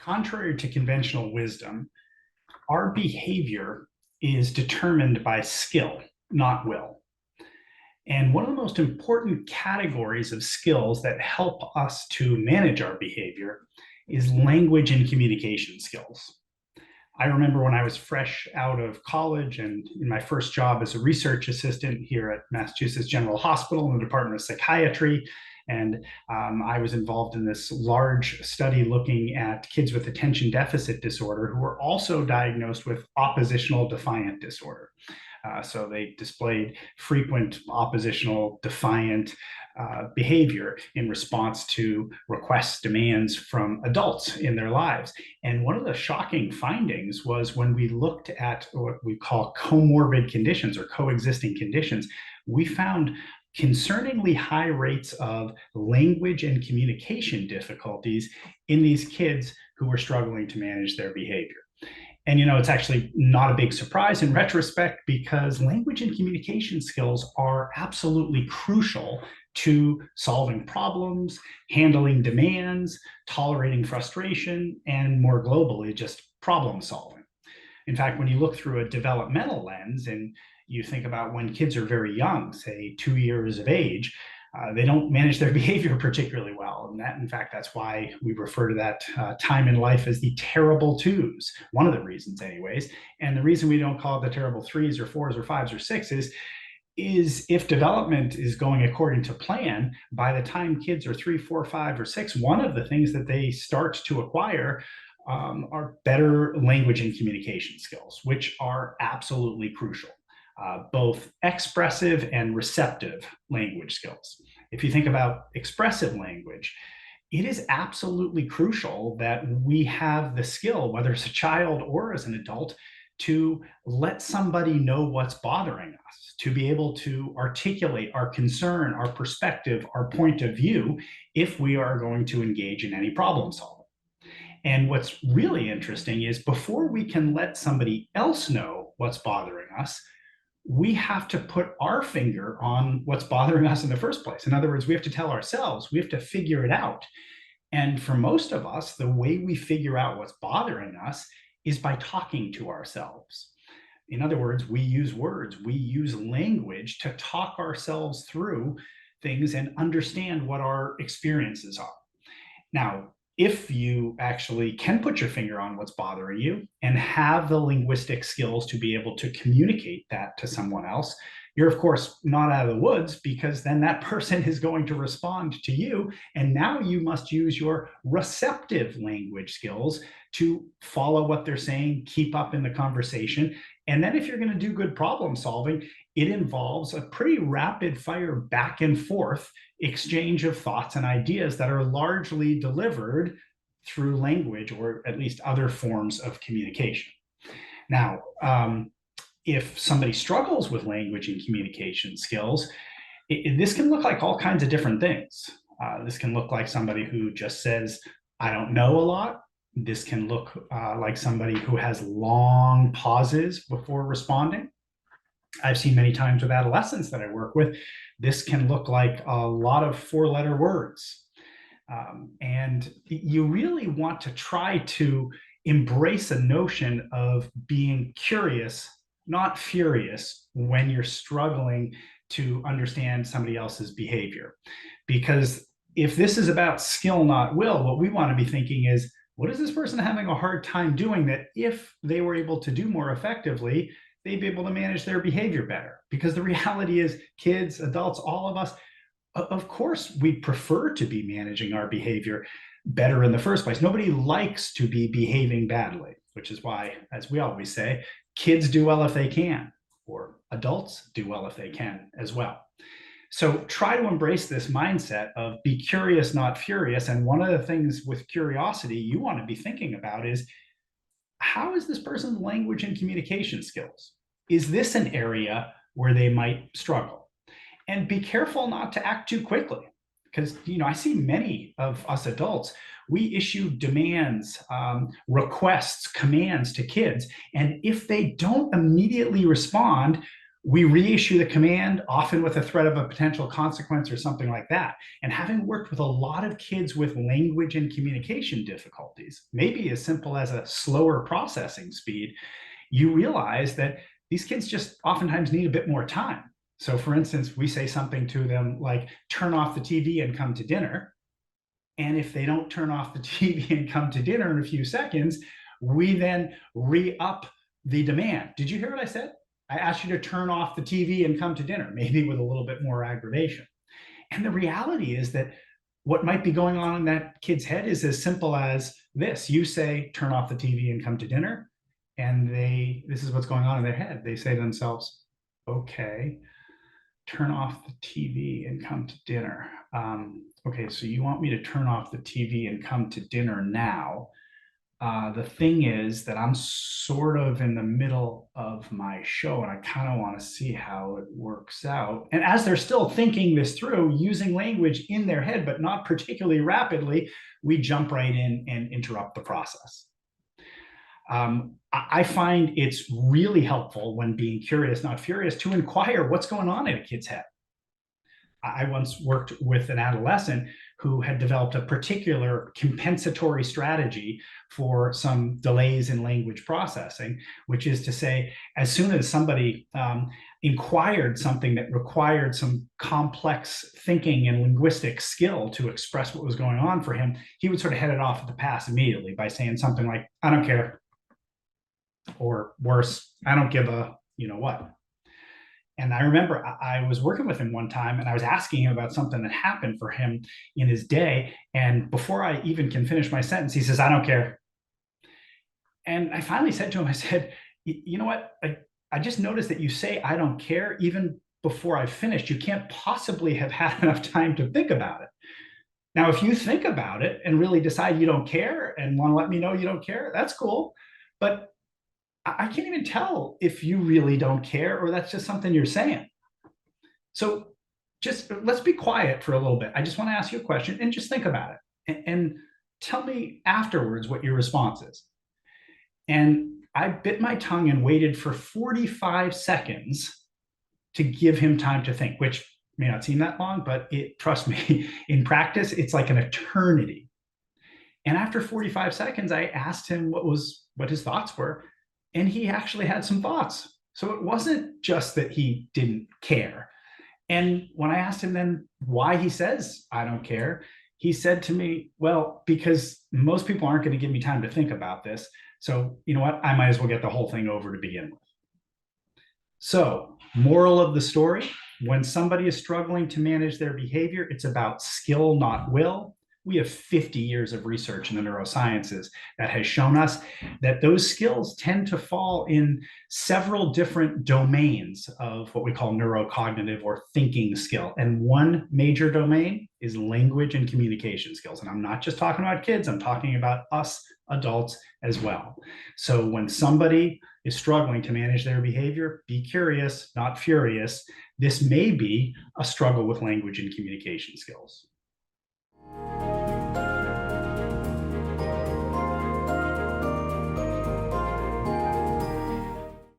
Contrary to conventional wisdom, our behavior is determined by skill, not will. And one of the most important categories of skills that help us to manage our behavior is language and communication skills. I remember when I was fresh out of college and in my first job as a research assistant here at Massachusetts General Hospital in the Department of Psychiatry. And I was involved in this large study looking at kids with attention deficit disorder who were also diagnosed with oppositional defiant disorder. So they displayed frequent oppositional defiant behavior in response to requests, demands from adults in their lives. And one of the shocking findings was when we looked at what we call comorbid conditions or coexisting conditions, we found concerningly high rates of language and communication difficulties in these kids who were struggling to manage their behavior. And it's actually not a big surprise in retrospect because language and communication skills are absolutely crucial to solving problems, handling demands, tolerating frustration, and more globally, just problem solving. In fact, when you look through a developmental lens and you think about when kids are very young, say 2 years of age, they don't manage their behavior particularly well. And that, in fact, that's why we refer to that time in life as the terrible twos, one of the reasons anyways. And the reason we don't call it the terrible threes or fours or fives or sixes is if development is going according to plan, by the time kids are 3, 4, 5, or 6, one of the things that they start to acquire are better language and communication skills, which are absolutely crucial. Both expressive and receptive language skills. If you think about expressive language, it is absolutely crucial that we have the skill, whether it's a child or as an adult, to let somebody know what's bothering us, to be able to articulate our concern, our perspective, our point of view, if we are going to engage in any problem solving. And what's really interesting is before we can let somebody else know what's bothering us, we have to put our finger on what's bothering us in the first place. In other words, we have to tell ourselves, we have to figure it out. And for most of us, the way we figure out what's bothering us is by talking to ourselves. In other words, we use words, we use language to talk ourselves through things and understand what our experiences are. Now, if you actually can put your finger on what's bothering you and have the linguistic skills to be able to communicate that to someone else, you're of course not out of the woods, because then that person is going to respond to you. And now you must use your receptive language skills to follow what they're saying, keep up in the conversation. And then if you're going to do good problem solving, it involves a pretty rapid fire back and forth exchange of thoughts and ideas that are largely delivered through language or at least other forms of communication. Now, if somebody struggles with language and communication skills, this can look like all kinds of different things. This can look like somebody who just says, I don't know a lot. This can look like somebody who has long pauses before responding. I've seen many times with adolescents that I work with, this can look like a lot of 4-letter words. And you really want to try to embrace a notion of being curious, not furious, when you're struggling to understand somebody else's behavior. Because if this is about skill, not will, what we want to be thinking is, what is this person having a hard time doing that if they were able to do more effectively, they'd be able to manage their behavior better? Because the reality is kids, adults, all of us, of course, we'd prefer to be managing our behavior better in the first place. Nobody likes to be behaving badly, which is why, as we always say, kids do well if they can, or adults do well if they can as well. So try to embrace this mindset of be curious, not furious. And one of the things with curiosity you want to be thinking about is, how is this person's language and communication skills? Is this an area where they might struggle? And be careful not to act too quickly, because I see many of us adults, we issue demands, requests, commands to kids. And if they don't immediately respond, we reissue the command, often with a threat of a potential consequence or something like that. And having worked with a lot of kids with language and communication difficulties, maybe as simple as a slower processing speed, you realize that these kids just oftentimes need a bit more time. So, for instance, we say something to them like, turn off the TV and come to dinner. And if they don't turn off the TV and come to dinner in a few seconds, we then re-up the demand. Did you hear what I said? I asked you to turn off the TV and come to dinner, maybe with a little bit more aggravation. And the reality is that what might be going on in that kid's head is as simple as this. You say, turn off the TV and come to dinner. And this is what's going on in their head. They say to themselves, okay, turn off the TV and come to dinner. Okay, so you want me to turn off the TV and come to dinner now. The thing is that I'm sort of in the middle of my show and I kind of want to see how it works out. And as they're still thinking this through, using language in their head, but not particularly rapidly, we jump right in and interrupt the process. I find it's really helpful when being curious, not furious, to inquire what's going on in a kid's head. I once worked with an adolescent who had developed a particular compensatory strategy for some delays in language processing, which is to say, as soon as somebody inquired something that required some complex thinking and linguistic skill to express what was going on for him, he would sort of head it off at the pass immediately by saying something like, I don't care. Or worse, I don't give a, you know what. And I remember I was working with him one time and I was asking him about something that happened for him in his day. And before I even can finish my sentence, he says, I don't care. And I finally said to him, I said, you know what? I just noticed that you say, I don't care, even before I finished. You can't possibly have had enough time to think about it. Now, if you think about it and really decide you don't care and want to let me know you don't care, that's cool. But I can't even tell if you really don't care or that's just something you're saying. So just let's be quiet for a little bit. I just want to ask you a question and just think about it and tell me afterwards what your response is. And I bit my tongue and waited for 45 seconds to give him time to think, which may not seem that long, but trust me, in practice, it's like an eternity. And after 45 seconds, I asked him what his thoughts were. And he actually had some thoughts. So it wasn't just that he didn't care. And when I asked him then why he says, I don't care, he said to me, well, because most people aren't going to give me time to think about this. So you know what? I might as well get the whole thing over to begin with. So, moral of the story, when somebody is struggling to manage their behavior, it's about skill, not will. We have 50 years of research in the neurosciences that has shown us that those skills tend to fall in several different domains of what we call neurocognitive or thinking skill. And one major domain is language and communication skills. And I'm not just talking about kids, I'm talking about us adults as well. So when somebody is struggling to manage their behavior, be curious, not furious. This may be a struggle with language and communication skills.